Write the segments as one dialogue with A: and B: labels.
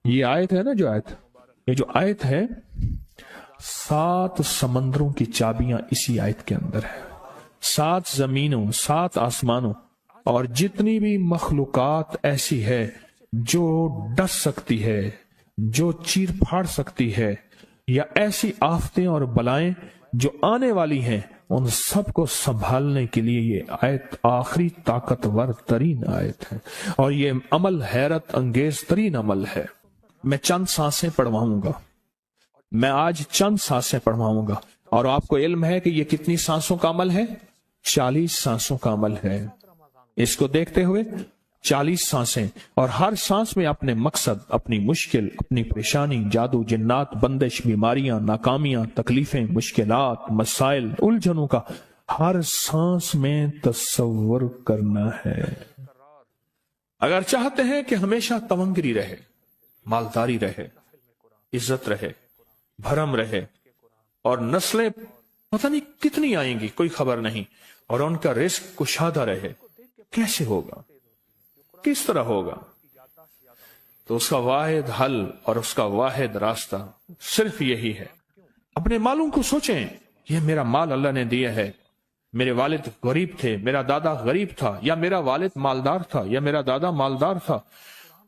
A: یہ آیت ہے نا، جو آیت، یہ جو آیت ہے 7 سمندروں کی چابیاں اسی آیت کے اندر ہے. 7 زمینوں، 7 آسمانوں اور جتنی بھی مخلوقات ایسی ہے جو ڈس سکتی ہے، جو چیر پھاڑ سکتی ہے، یا ایسی آفتیں اور بلائیں جو آنے والی ہیں، ان سب کو سنبھالنے کے لیے یہ آیت آخری طاقتور ترین آیت ہے. اور یہ عمل حیرت انگیز ترین عمل ہے. میں چند سانسیں پڑھواؤں گا، میں آج چند سانسیں پڑھواؤں گا، اور آپ کو علم ہے کہ یہ کتنی سانسوں کا عمل ہے؟ 40 سانسوں کا عمل ہے. اس کو دیکھتے ہوئے 40 سانسیں، اور ہر سانس میں اپنے مقصد، اپنی مشکل، اپنی پریشانی، جادو، جنات، بندش، بیماریاں، ناکامیاں، تکلیفیں، مشکلات، مسائل، الجھنوں کا ہر سانس میں تصور کرنا ہے. اگر چاہتے ہیں کہ ہمیشہ تونگری رہے، مالداری رہے، عزت رہے، بھرم رہے، اور نسلیں پتہ نہیں کتنی آئیں گی کوئی خبر نہیں، اور ان کا رزق کشادہ رہے، کیسے ہوگا؟ کس طرح ہوگا؟ تو اس کا واحد حل اور اس کا واحد راستہ صرف یہی ہے. اپنے مالوں کو سوچیں، یہ میرا مال اللہ نے دیا ہے. میرے والد غریب تھے، میرا دادا غریب تھا، یا میرا والد مالدار تھا، یا میرا دادا مالدار تھا.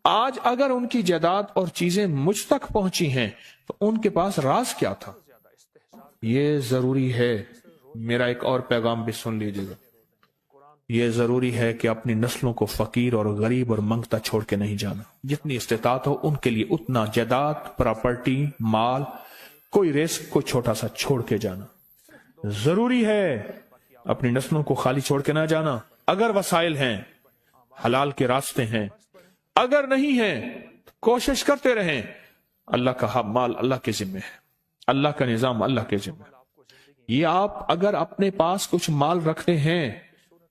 A: آج اگر ان کی جائیداد اور چیزیں مجھ تک پہنچی ہیں تو ان کے پاس راز کیا تھا؟ یہ ضروری ہے. میرا ایک اور پیغام بھی سن لیجیے گا. یہ ضروری ہے کہ اپنی نسلوں کو فقیر اور غریب اور منگتا چھوڑ کے نہیں جانا. جتنی استطاعت ہو ان کے لیے اتنا جائیداد، پراپرٹی، مال، کوئی رزق کو چھوٹا سا چھوڑ کے جانا ضروری ہے. اپنی نسلوں کو خالی چھوڑ کے نہ جانا. اگر وسائل ہیں، حلال کے راستے ہیں، اگر نہیں ہیں کوشش کرتے رہیں. اللہ کا مال اللہ کے ذمہ ہے، اللہ کا نظام اللہ کے ذمہ ہے. یہ آپ اگر اپنے پاس کچھ مال رکھتے ہیں،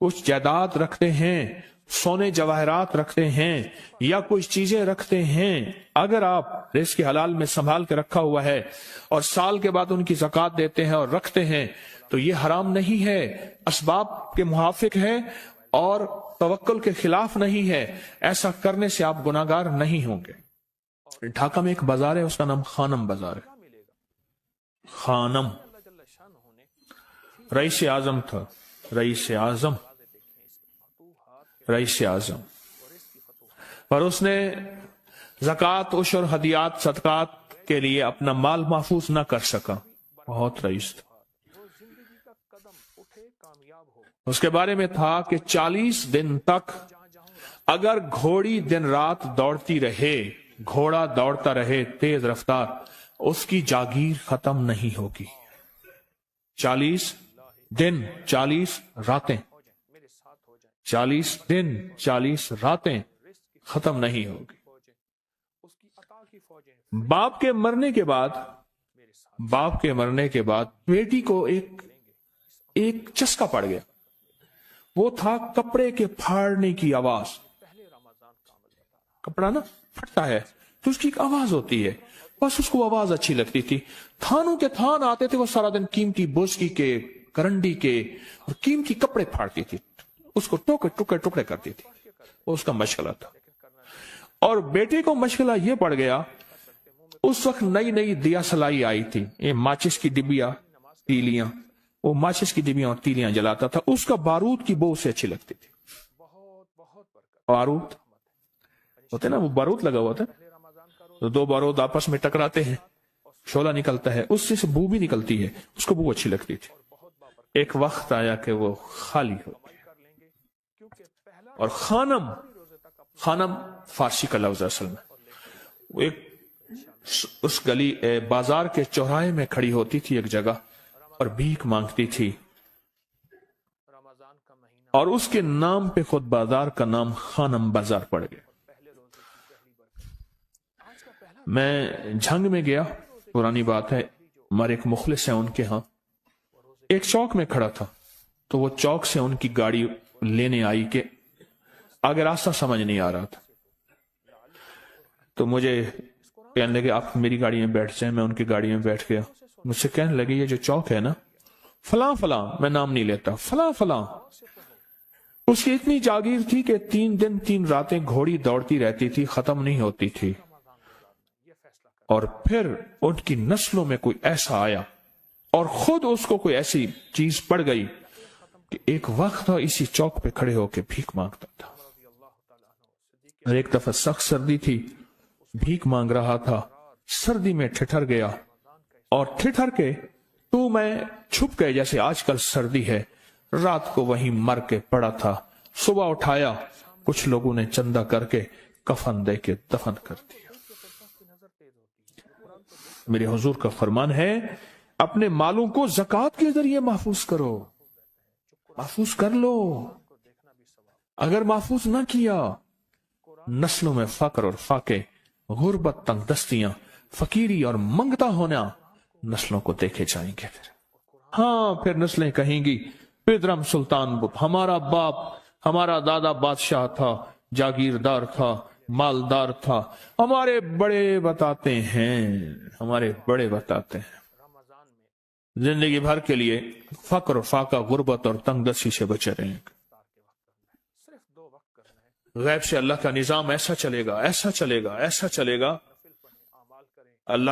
A: کچھ جائیداد رکھتے ہیں، سونے جواہرات رکھتے ہیں، یا کچھ چیزیں رکھتے ہیں، اگر آپ رزق حلال میں سنبھال کے رکھا ہوا ہے اور سال کے بعد ان کی زکوٰۃ دیتے ہیں اور رکھتے ہیں، تو یہ حرام نہیں ہے، اسباب کے موافق ہے اور توکل کے خلاف نہیں ہے. ایسا کرنے سے آپ گناہگار نہیں ہوں گے. ڈھاکہ میں ایک بازار ہے، اس کا نام خانم بازار ہے. خانم رئیس اعظم تھا، رئیس اعظم، رئیس اعظم. پر اس نے زکوٰۃ، عشر، ہدیات، صدقات کے لیے اپنا مال محفوظ نہ کر سکا. بہت رئیس تھا. اس کے بارے میں تھا کہ 40 دن تک اگر گھوڑی دن رات دوڑتی رہے، گھوڑا دوڑتا رہے تیز رفتار، اس کی جاگیر ختم نہیں ہوگی. 40 دن 40 راتیں، 40 دن 40 راتیں ختم نہیں ہوگی. باپ کے مرنے کے بعد بیٹی کو ایک چسکا پڑ گیا. وہ تھا کپڑے کے پھاڑنے کی آواز. کپڑا نا پھٹتا ہے تو اس کی ایک آواز ہوتی ہے، بس اس کو آواز اچھی لگتی تھی. تھانوں کے تھان آتے تھے، وہ سارا دن قیمتی بوسکی کے، کرنڈی کے اور قیمتی کپڑے پھاڑتی تھی، اس کو ٹکڑے کرتی تھی. وہ اس کا مشغلہ تھا. اور بیٹے کو مشغلہ یہ پڑ گیا، اس وقت نئی دیا سلائی آئی تھی، یہ ماچس کی ڈبیاں، تیلیاں، وہ ماچس کی ڈبیاں اور تیلیاں جلاتا تھا. اس کا بارود کی بو سے اچھی لگتی تھی. بارود ہوتے نا، وہ بارود لگا ہوا تھا، تو 2 بارود آپس میں ٹکراتے ہیں، شعلہ نکلتا ہے، اس سے بو بھی نکلتی ہے، اس کو بو اچھی لگتی تھی. ایک وقت آیا کہ وہ خالی ہو گیا. اور خانم فارسی کا لفظ اصل میں وہ ایک اس گلی بازار کے چوراہے میں کھڑی ہوتی تھی ایک جگہ اور بھیک مانگتی تھی، اور اس کے نام پہ خود بازار کا نام خانم بازار پڑ گیا. میں جھنگ میں گیا، پرانی بات ہے، ہمارے ایک مخلص ہیں ان کے ہاں، ایک چوک میں کھڑا تھا. تو وہ چوک سے ان کی گاڑی لینے آئی کہ آگے راستہ سمجھ نہیں آ رہا تھا. تو مجھے کہنے لگے آپ میری گاڑی میں بیٹھ جائیں. میں ان کی گاڑی میں بیٹھ گیا. مجھ سے کہنے لگے یہ جو چوک ہے نا، فلاں، میں نام نہیں لیتا، فلاں، اس کی اتنی جاگیر تھی کہ 3 دن 3 راتیں گھوڑی دوڑتی رہتی تھی، ختم نہیں ہوتی تھی. اور پھر ان کی نسلوں میں کوئی ایسا آیا اور خود اس کو کوئی ایسی چیز پڑ گئی کہ ایک وقت تھا اسی چوک پہ کھڑے ہو کے بھیک مانگتا تھا. اور ایک دفعہ سخت سردی تھی، بھیک مانگ رہا تھا، سردی میں ٹھٹر گیا اور ٹھٹر کے تو میں چھپ گئے جیسے آج کل سردی ہے. رات کو وہیں مر کے پڑا تھا. صبح اٹھایا، کچھ لوگوں نے چندہ کر کے کفن دے کے دفن کر دیا. میرے حضور کا فرمان ہے اپنے مالوں کو زکوٰۃ کے ذریعے محفوظ کرو، محفوظ کر لو. اگر محفوظ نہ کیا نسلوں میں فقر اور فاقے، غربت، تنگ دستیاں، فقیری اور منگتا ہونا نسلوں کو دیکھے جائیں گے. پھر نسلیں کہیں گی پیدرم سلطان بت، ہمارا باپ، ہمارا دادا بادشاہ تھا، جاگیردار تھا، مالدار تھا. ہمارے بڑے بتاتے ہیں زندگی بھر کے لیے فقر، فاقہ، غربت اور تنگ دستی سے بچے رہیں گے. غیب سے اللہ کا نظام ایسا چلے گا، ایسا چلے گا، ایسا چلے گا. اللہ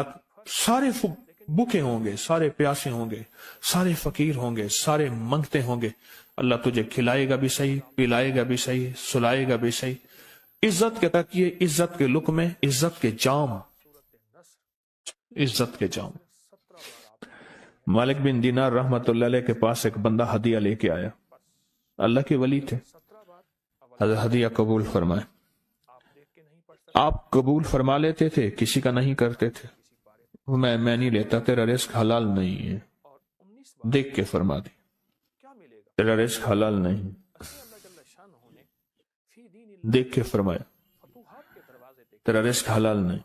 A: سارے بھوکے ہوں گے، سارے پیاسے ہوں گے، سارے فقیر ہوں گے، سارے منگتے ہوں گے. اللہ تجھے کھلائے گا بھی صحیح، پلائے گا بھی صحیح، سلائے گا بھی صحیح. عزت کے تکیے، عزت کے لقمے، عزت کے جام، عزت کے جام. مالک بن دینار رحمت اللہ علیہ کے پاس ایک بندہ ہدیہ لے کے آیا. اللہ کے ولی تھے. حضرت ہدیہ قبول فرمائے. آپ قبول فرما لیتے تھے، کسی کا نہیں کرتے تھے. میں نہیں لیتا، تیرا رزق حلال نہیں ہے. دیکھ کے فرما دی، تیرا رزق حلال نہیں. دیکھ کے فرمایا تیرا رزق حلال نہیں.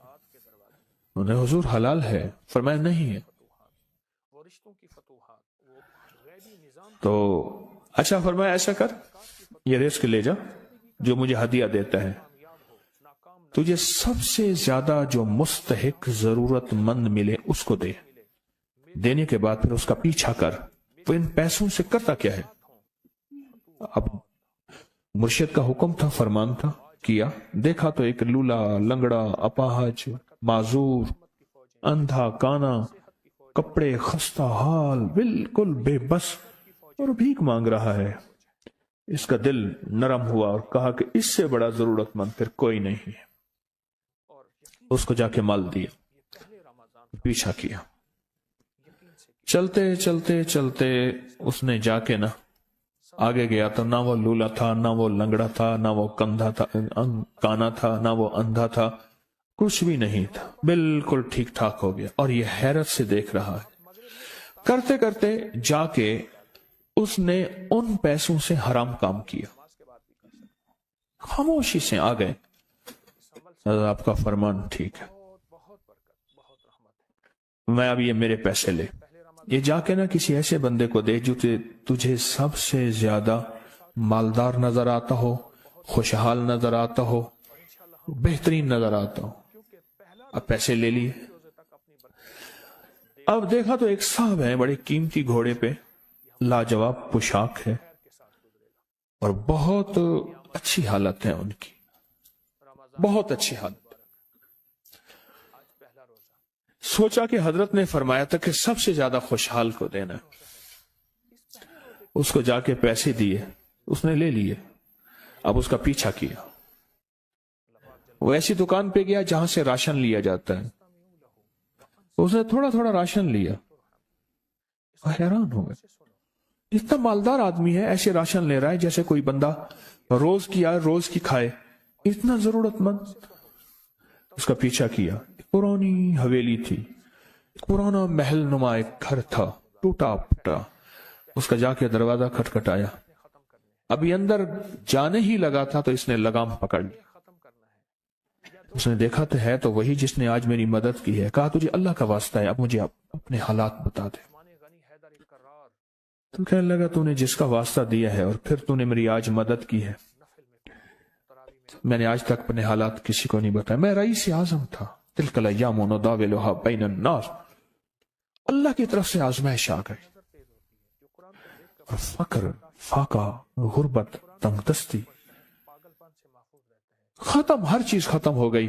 A: انہیں حضور حلال ہے، فرمایا نہیں ہے. تو اچھا فرمایا ایسا کر، یہ رزق لے جا جو مجھے ہدیہ دیتا ہے. تجھے سب سے زیادہ جو مستحق ضرورت مند ملے اس کو دے. دینے کے بعد پھر اس کا پیچھا کر. وہ ان پیسوں سے کرتا کیا ہے؟ اب مرشد کا حکم تھا، فرمان تھا، کیا. دیکھا تو ایک لولا، لنگڑا، اپاہج، معذور، اندھا، کانا، کپڑے خستہ حال، بالکل بے بس، اور بھیک مانگ رہا ہے. اس کا دل نرم ہوا اور کہا کہ اس سے بڑا ضرورت مند پھر کوئی نہیں ہے. اس کو جا کے مال دیا، پیچھا کیا. چلتے چلتے چلتے اس نے جا کے آگے گیا تو نہ وہ لولا تھا، نہ وہ لنگڑا تھا، نہ وہ کندھا تھا، کانا تھا، نہ وہ اندھا تھا، کچھ بھی نہیں تھا. بالکل ٹھیک ٹھاک ہو گیا اور یہ حیرت سے دیکھ رہا ہے. کرتے کرتے جا کے اس نے ان پیسوں سے حرام کام کیا. خاموشی سے آ گئے. آپ کا فرمان ٹھیک ہے، میں اب یہ میرے پیسے لے، یہ جا کے کسی ایسے بندے کو دے جو تجھے سب سے زیادہ مالدار نظر آتا ہو، خوشحال نظر آتا ہو، بہترین نظر آتا ہو. اب پیسے لے لیے. اب دیکھا تو ایک صاحب ہے، بڑے قیمتی گھوڑے پہ، لاجواب پوشاک ہے اور بہت اچھی حالت ہے ان کی، بہت اچھی حالت. سوچا کہ حضرت نے فرمایا تھا کہ سب سے زیادہ خوشحال کو دینا. اس کو جا کے پیسے دیے، اس نے لے لیے. اب اس کا پیچھا کیا. وہ ایسی دکان پہ گیا جہاں سے راشن لیا جاتا ہے. اس نے تھوڑا تھوڑا راشن لیا. حیران ہو گئے، اتنا مالدار آدمی ہے، ایسے راشن لے رہا ہے جیسے کوئی بندہ روز کی آئے روز کی کھائے، اتنا ضرورت مند. اس کا پیچھا کیا. پرانی حویلی تھی، پرانا محل نما ایک گھر تھا، ٹوٹا پھوٹا. اس کا جا کے دروازہ کھٹکھٹایا. ابھی اندر جانے ہی لگا تھا تو اس نے لگام پکڑ لی. اس نے دیکھا تو ہے تو وہی جس نے آج میری مدد کی ہے. کہا تجھے اللہ کا واسطہ ہے، اب مجھے اپنے حالات بتا دے. تو کہنے لگا تو نے جس کا واسطہ دیا ہے اور پھر تو نے میری آج مدد کی ہے. میں نے آج تک اپنے حالات کسی کو نہیں بتایا. میں رئیس اعظم تھا. تلک الایام نداولها بین الناس. اللہ کی طرف سے آزمائش آ گئی اور فقر، فاقہ، غربت، تنگ دستی ختم، ہر چیز ختم ہو گئی.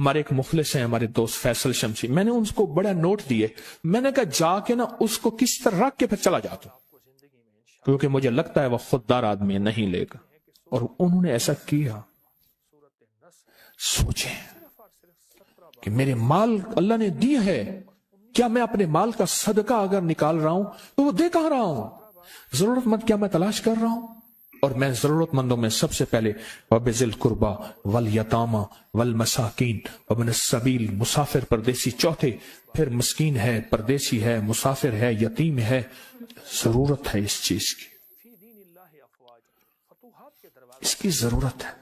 A: ہمارے ایک مخلص ہیں ہمارے دوست فیصل شمسی، میں نے ان کو بڑا نوٹ دیے، میں نے کہا جا کے نا اس کو کس طرح رکھ کے پھر چلا جاتا ہوں، کیونکہ مجھے لگتا ہے وہ خوددار آدمی نہیں لے گا، اور انہوں نے ایسا کیا۔ سوچیں کہ میرے مال اللہ نے دی ہے، کیا میں اپنے مال کا صدقہ اگر نکال رہا ہوں تو وہ دے کہاں رہا ہوں؟ ضرورت مند کیا میں تلاش کر رہا ہوں؟ اور میں ضرورت مندوں میں سب سے پہلے وَبِذِي الْقُرْبَى وَالْيَتَامَى وَالْمَسَاكِينَ وَابْنِ السَّبِيلِ، مسافر پردیسی چوتھے، پھر مسکین ہے، پردیسی ہے، مسافر ہے، یتیم ہے، ضرورت ہے اس چیز کی، اس کی ضرورت ہے۔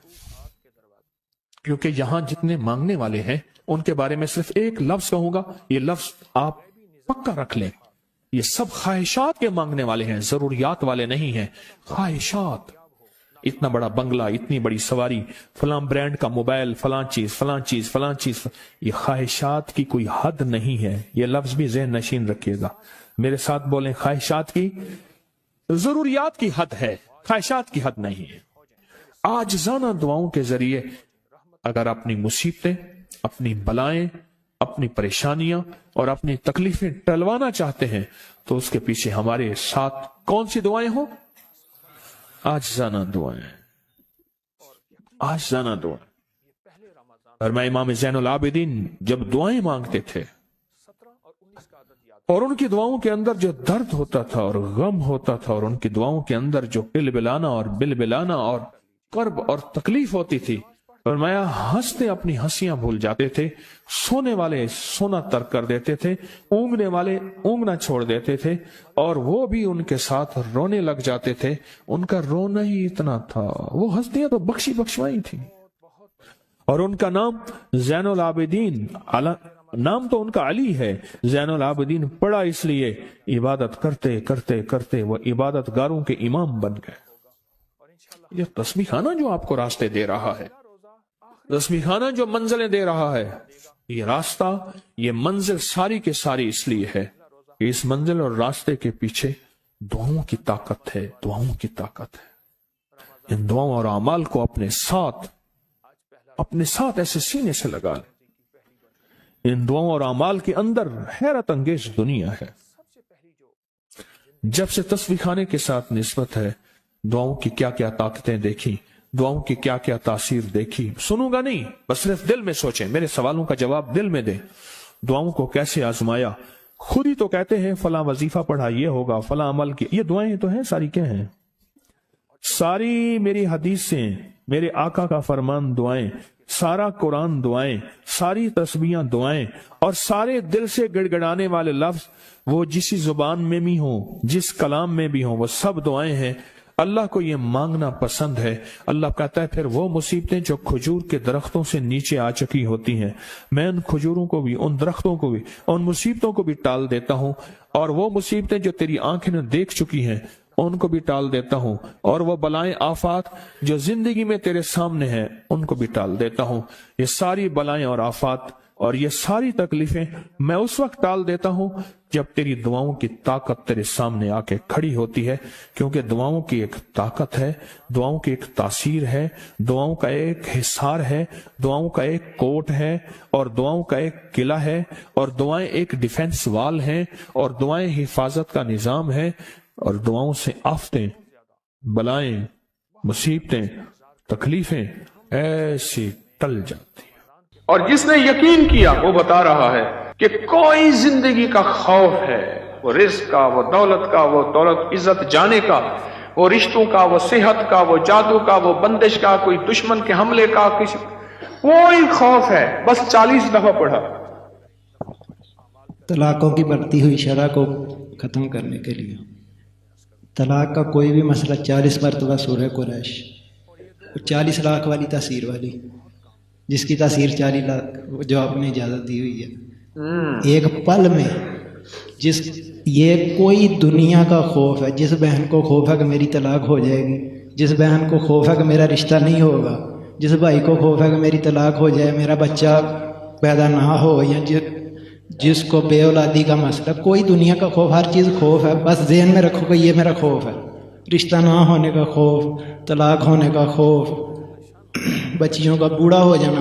A: کیونکہ یہاں جتنے مانگنے والے ہیں ان کے بارے میں صرف ایک لفظ کہوں گا، یہ لفظ آپ پکا رکھ لیں، یہ سب خواہشات کے مانگنے والے ہیں، ضروریات والے نہیں ہیں، خواہشات۔ اتنا بڑا بنگلہ، اتنی بڑی سواری، فلاں برانڈ کا موبائل، فلاں چیز فلاں چیز فلاں چیز، یہ خواہشات کی کوئی حد نہیں ہے، یہ لفظ بھی ذہن نشین رکھیے گا، میرے ساتھ بولیں، خواہشات کی، ضروریات کی حد ہے، خواہشات کی حد نہیں ہے۔ عاجزانہ دعاؤں کے ذریعے اگر اپنی مصیبتیں، اپنی بلائیں، اپنی پریشانیاں اور اپنی تکلیفیں ٹلوانا چاہتے ہیں تو اس کے پیچھے ہمارے ساتھ کون سی دعائیں ہوں؟ عاجزانہ دعائیں، عاجزانہ دعائیں۔ اور میں امام زین العابدین جب دعائیں مانگتے تھے اور ان کی دعاؤں کے اندر جو درد ہوتا تھا اور غم ہوتا تھا، اور ان کی دعاؤں کے اندر جو بلبلانا اور بلبلانا اور کرب اور تکلیف ہوتی تھی، فرمایا ہنستے اپنی ہنسیاں بھول جاتے تھے، سونے والے سونا ترک کر دیتے تھے، اونگنے والے اونگنا چھوڑ دیتے تھے، اور وہ بھی ان کے ساتھ رونے لگ جاتے تھے۔ ان کا رونا ہی اتنا تھا، وہ ہنسیاں تو بخشی بخشوائی تھی، اور ان کا نام زین العابدین، نام تو ان کا علی ہے، زین العابدین پڑا اس لیے عبادت کرتے کرتے کرتے وہ عبادت گاروں کے امام بن گئے۔ یہ تسبیح خانہ جو آپ کو راستے دے رہا ہے، تسبیح خانہ جو منزلیں دے رہا ہے، یہ راستہ، یہ منزل ساری کے ساری اس لیے ہے کہ اس منزل اور راستے کے پیچھے دعاؤں کی طاقت ہے، دعاؤں کی طاقت ہے۔ ان دعاؤں اور اعمال کو اپنے ساتھ ایسے سینے سے لگا لیں۔ ان دعاؤں اور اعمال کے اندر حیرت انگیز دنیا ہے۔ جب سے تسبیح خانے کے ساتھ نسبت ہے، دعاؤں کی کیا کیا طاقتیں دیکھی، دعاؤں کی کیا کیا تاثیر دیکھی، سنوں گا نہیں، بس صرف دل میں سوچیں، میرے سوالوں کا جواب دل میں دیں۔ دعاؤں کو کیسے آزمایا، خود ہی تو کہتے ہیں فلاں وظیفہ پڑھا یہ ہوگا، فلاں عمل کی، یہ دعائیں تو ہیں، ساری کیا ہیں؟ ساری میری حدیثیں، میرے آقا کا فرمان دعائیں، سارا قرآن دعائیں، ساری تسبیحاں دعائیں، اور سارے دل سے گڑ گڑانے والے لفظ وہ جسی زبان میں بھی ہوں، جس کلام میں بھی ہوں، وہ سب دعائیں ہیں۔ اللہ کو یہ مانگنا پسند ہے۔ اللہ کہتا ہے پھر وہ مصیبتیں جو کھجور کے درختوں سے نیچے آ چکی ہوتی ہیں، میں ان کھجوروں کو بھی، ان درختوں کو بھی، ان مصیبتوں کو بھی ٹال دیتا ہوں، اور وہ مصیبتیں جو تیری آنکھیں نے دیکھ چکی ہیں ان کو بھی ٹال دیتا ہوں، اور وہ بلائیں آفات جو زندگی میں تیرے سامنے ہیں ان کو بھی ٹال دیتا ہوں۔ یہ ساری بلائیں اور آفات اور یہ ساری تکلیفیں میں اس وقت ٹال دیتا ہوں جب تیری دعاؤں کی طاقت تیرے سامنے آ کے کھڑی ہوتی ہے، کیونکہ دعاؤں کی ایک طاقت ہے، دعاؤں کی ایک تاثیر ہے، دعاؤں کا ایک حصار ہے، دعاؤں کا ایک کوٹ ہے، اور دعاؤں کا ایک قلعہ ہے، اور دعائیں ایک ڈیفنس وال ہیں، اور دعائیں حفاظت کا نظام ہے، اور دعاؤں سے آفتیں، بلائیں، مصیبتیں، تکلیفیں ایسی ٹل جاتی ہیں۔
B: اور جس نے یقین کیا وہ بتا رہا ہے کہ کوئی زندگی کا خوف ہے، وہ رزق کا، وہ دولت کا، وہ دولت عزت جانے کا، وہ رشتوں کا، وہ صحت کا، وہ جادو کا، وہ بندش کا، کوئی دشمن کے حملے کا، کسی کوئی خوف ہے، بس 40 دفعہ پڑھا۔
C: طلاقوں کی بڑھتی ہوئی شرح کو ختم کرنے کے لیے طلاق کا کوئی بھی مسئلہ 40 مرتبہ سورہ قریش، 40 لاکھ والی تاثیر والی، جس کی تاثیر 40 لاکھ جو آپ نے اجازت دی ہوئی ہے ایک پل میں، یہ کوئی دنیا کا خوف ہے، جس بہن کو خوف ہے کہ میری طلاق ہو جائے گی، جس بہن کو خوف ہے کہ میرا رشتہ نہیں ہوگا، جس بھائی کو خوف ہے کہ میری طلاق ہو جائے، میرا بچہ پیدا نہ ہو، یا جس کو بے اولادی کا مسئلہ، کوئی دنیا کا خوف، ہر چیز خوف ہے، بس ذہن میں رکھو کہ یہ میرا خوف ہے، رشتہ نہ ہونے کا خوف، طلاق ہونے کا خوف، بچیوں کا بوڑھا ہو جانا،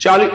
B: 40,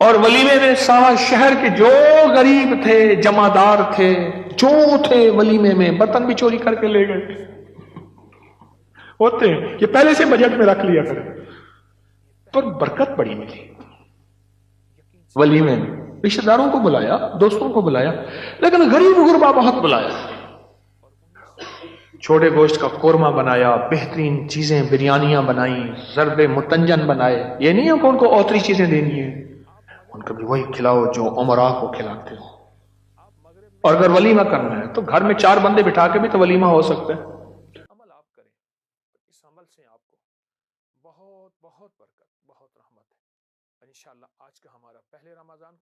B: اور ولیمے میں سارا شہر کے جو غریب تھے، جمعدار تھے، جو تھے ولیمے میں، برتن بھی چوری کر کے لے گئے ہوتے ہیں، یہ پہلے سے بجٹ میں رکھ لیا کرے، تو برکت بڑی ملی ولیمے میں۔ رشتہ داروں کو بلایا، دوستوں کو بلایا، لیکن غریب غربا بہت بلایا۔ چھوٹے گوشت کا قورمہ بنایا، بہترین چیزیں، بریانیاں بنائیں، ضرب متنجن بنائے۔ یہ نہیں ہے کہ ان کو اوتری چیزیں دینی ہیں، ان کو بھی وہی کھلاؤ جو عمراء کو کھلاتے ہو۔ اور اگر ولیمہ کرنا ہے تو گھر میں 4 بندے بٹھا کے بھی تو ولیمہ ہو سکتا ہے۔ عمل آپ کریں، اس عمل سے آپ کو بہت بہت برکت، بہت رحمت ہے۔ انشاءاللہ آج کا ہمارا پہلے رمضان